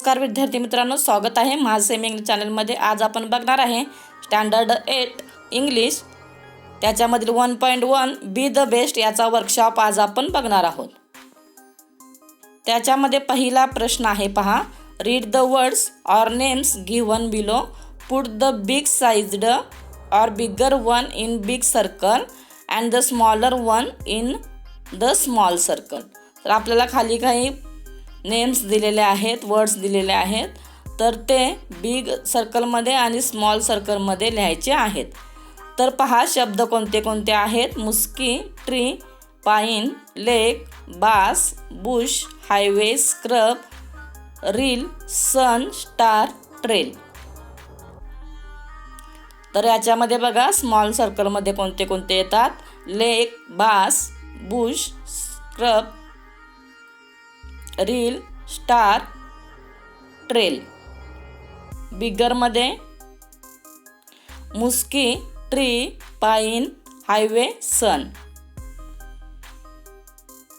नमस्कार विद्यार्थी मित्रांनो, स्वागत आहे माझं सेमी इंग्लिश चॅनलमध्ये। आज आपण बघणार आहे स्टँडर्ड 8 इंग्लिश त्याच्यामधील 1.1 बी द बेस्ट याचा वर्कशॉप आज आपण बघणार आहोत। त्याच्यामध्ये पहिला प्रश्न आहे पहा, read the words or names given below, put the big sized और bigger one in big circle and the smaller one in the small circle. तर आपल्याला खाली काही नेम्स दिलेले आहेत, वर्ड्स दिलेले आहेत, तर ते बिग सर्कलमध्ये आणि स्मॉल सर्कलमध्ये लिहायचे आहेत। तर पहा शब्द कोणते कोणते आहेत। Muskie, tree, pine, lake, bass, bush, highway, scrub, rill, sun, star, trail. तर याच्यामध्ये बघा स्मॉल सर्कलमध्ये कोणते कोणते येतात, lake, bass, bush, scrub, rill, star, trail. बिगरमध्ये muskie, tree, pine, highway, sun.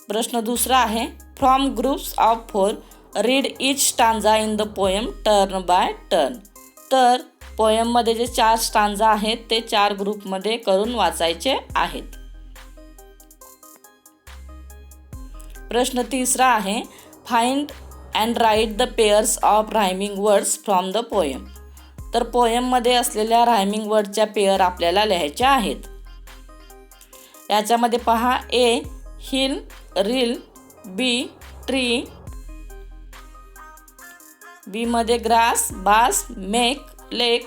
प्रश्न दुसरा आहे, from groups of 4 read each stanza in the poem turn by turn. तर पोएममध्ये जे 4 स्टांजा आहेत ते 4 ग्रुपमध्ये करून वाचायचे आहेत। प्रश्न तिसरा आहे, find and write the pairs of rhyming words from the poem. तर पोएममध्ये असलेल्या रायमिंग वर्डच्या पेअर आपल्याला लिहायच्या आहेत। याच्यामध्ये पहा, A hill, rill, B tree, B मध्ये grass, bass, make, lake,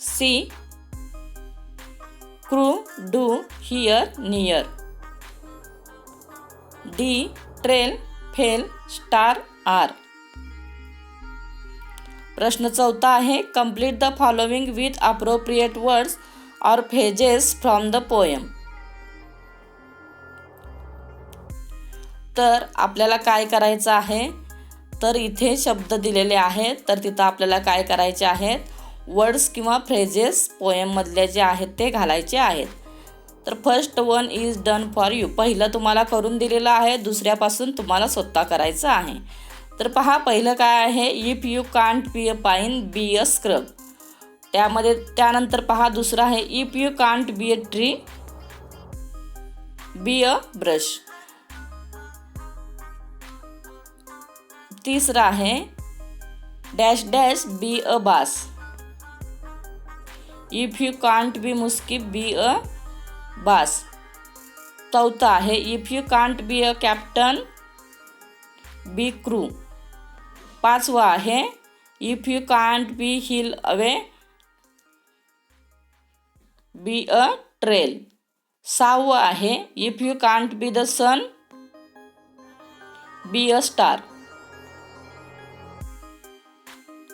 C crew, do, here, near, D trail, fail, star, are. प्रश्न चौथा आहे, complete the following with appropriate words और फ्रेजेस फ्रॉम द पोएम। तर आपल्याला काय करायचं आहे, तर इथे शब्द दिलेले आहेत, तर तिथं आपल्याला काय करायचे आहेत, वर्ड्स किंवा फ्रेजेस पोएम मधले जे आहेत ते घालायचे आहेत। तर first one is done for you, पहिलं तुम्हाला करून दिलेलं आहे, दुसऱ्यापासून तुम्हाला स्वतः करायचं आहे। तर पहा पहिलं काय आहे, if you can't be a pine be a scrub. त्यानंतर पहा दुसरं आहे, if you can't be a tree be a brush. तिसरा आहे, dash dash be a bass. If you can't be muskie be a bass. चौथा आहे, if you can't be a captain be crew. पाचवा आहे, if you can't be highway be a trail. सहावं आहे, if you can't be the sun B a star.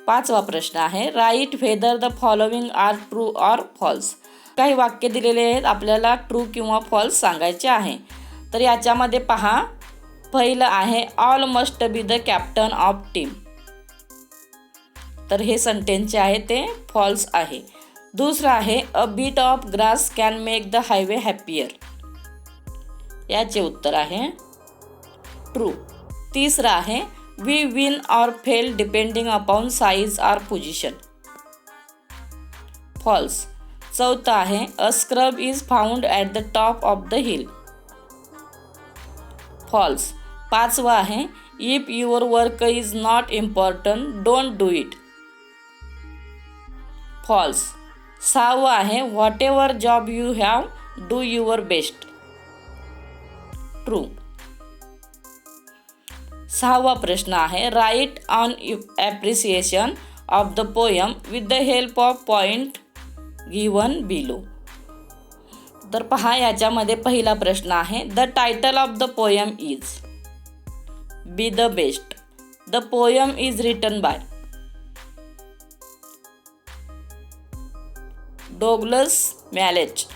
पाचवा प्रश्न आहे, write whether the following are true or false. काही वाक्य दिलेले आहेत, आपल्याला ट्रू किंवा फॉल्स सांगायचे आहे। तर याच्यामध्ये पहा, पहिलं आहे, all must be the captain of team. तर हे सेंटेन्स जे आहे ते फॉल्स आहे। दुसरं आहे, a bit of grass can make the highway happier. याचे उत्तर आहे ट्रू। तिसरं आहे, we win or fail depending upon size or position. False. चौथा आहे, a scrub is found at the top of the hill. False. पाचवा आहे, if your work is not important don't do it. False. सहावं आहे, whatever job you have do your best. True. सहावा प्रश्न आहे, write on appreciation of the poem with the help of point given below. तर पहा याच्यामध्ये पहिला प्रश्न आहे, the title of the poem is be the best. The poem is written by Douglas Malloch.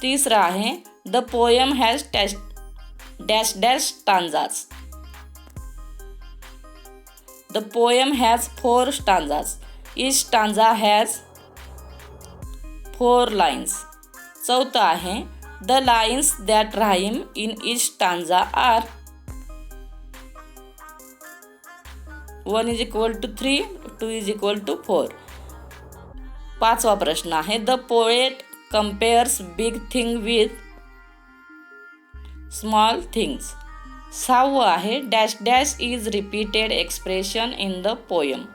तिसरा आहे, the poem has dash dash stanzas. The poem has 4 stanzas. Each stanza has 4 lines. चौथा आहे, the lines that rhyme in each stanza are 1 is equal to 3, 2 is equal to 4. 5वा प्रश्न आहे, the poet compares big thing with small things. 6वं आहे, dash dash is repeated expression in the poem.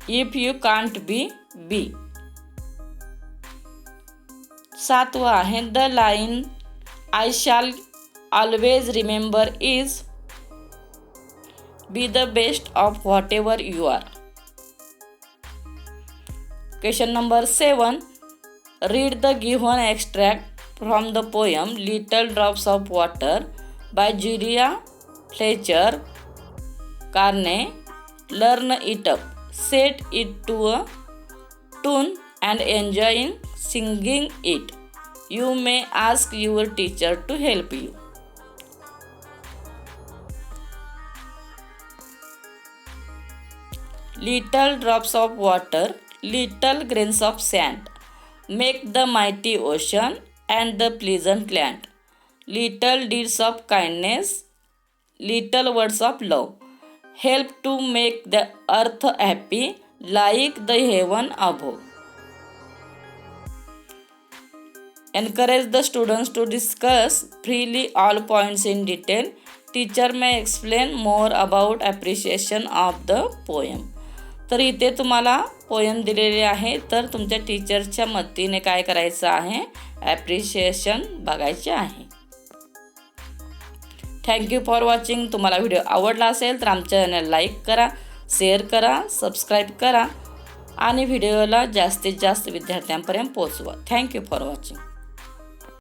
If you can't be be. 7वं आहे, the line I shall always remember is be the best of whatever you are. Question number 7, read the given extract from the poem little drops of water bye Julia Fletcher Carney. Learn it up, set it to a tune and enjoying singing it. You may ask your teacher to help you. Little drops of water, little grains of sand, make the mighty ocean and the pleasant land. Little deeds of kindness, little words of love, help to make the earth happy like the heaven above. Encourage the students to discuss freely all points in detail. Teacher may explain more about appreciation of the poem. तर इथे तुम्हाला poem दिलेले आहे, तर तुमच्या टीचरच्या मतीने काय करायचं आहे, ॲप्रिशिएशन बघायचे आहे. Thank you for watching. तुम्हाला व्हिडिओ आवडला असेल तर आमच्या चॅनल लाईक करा, शेअर करा, सबस्क्राईब करा आणि व्हिडिओला जास्तीत जास्त विद्यार्थ्यांपर्यंत पोहोचवा. Thank you for watching.